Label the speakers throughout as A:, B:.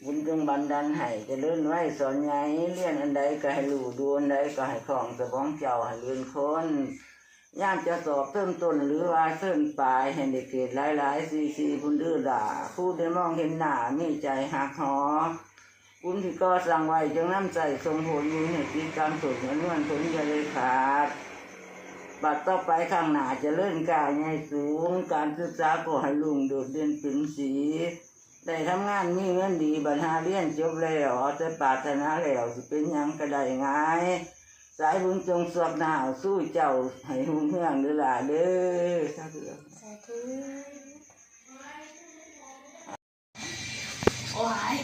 A: บุญจงบันดาลให้เจริญไว้สอนใหญ่เรียนอันใดก็ให้รู้ดูอันใดก็ให้คล่องสมองเจ้าให้เรียนคนย่ามจะสอบเติมต้นหรือว่าเติมปลายให้ได้เกิดหลายๆซีบุญดื้อด่าผู้ได้มองเห็นหน้ามีใจหักหอบุญที่ก่อสร้างไว้จงนำใจทรงผลมีเหตุกรรมสุขเงินวันผลจะเลยขาดบัดต่อไปข้างหน้าจะเลื่อนกายใหญ่สูงการศึกษาก็ให้รุ่งโดดเด่นเป็นสีได้ทำงานมีเงินดีบรรหาเรียนจบแล้วเอาแต่ปรารถนาแล้วสิเป็นหยังก็ได้ง่ายสายบุญจงสวดหน้าสู้เจ้าให้หุ่งเฮืองเด้อล่ะเด้อสาธุ
B: สาธุโอ้ย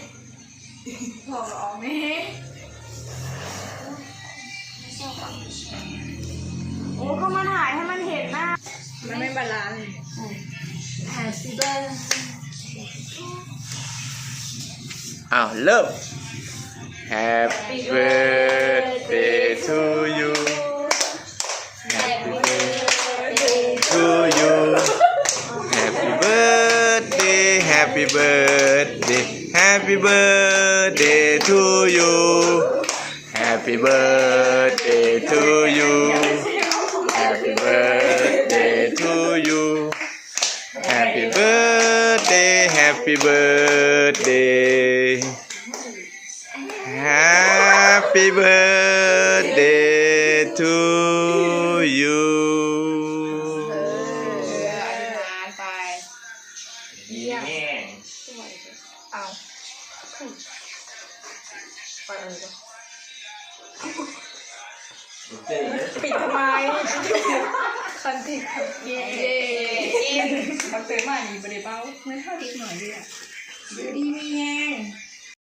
B: พอออกไหมโอ้ก็มาถ่ายให้มันเห็นหน้ามันไม่บาลานซ์เลยHappy birthday
C: อ้าวเริ่ม Happy birthday to you Happy birthday to you Happy birthday Happy birthday Happy birthday to you Happy birthday to you Happy birthday to you Happy birthday Happy birthday Happy birthday to you
B: ไปเยี่ยมเอาไปเลยปิดทำไมคันติดเย่มันเตยมาดีไปเลยเป้าไม่เท่าดีหน่อยดีอ่ะดีมีแยง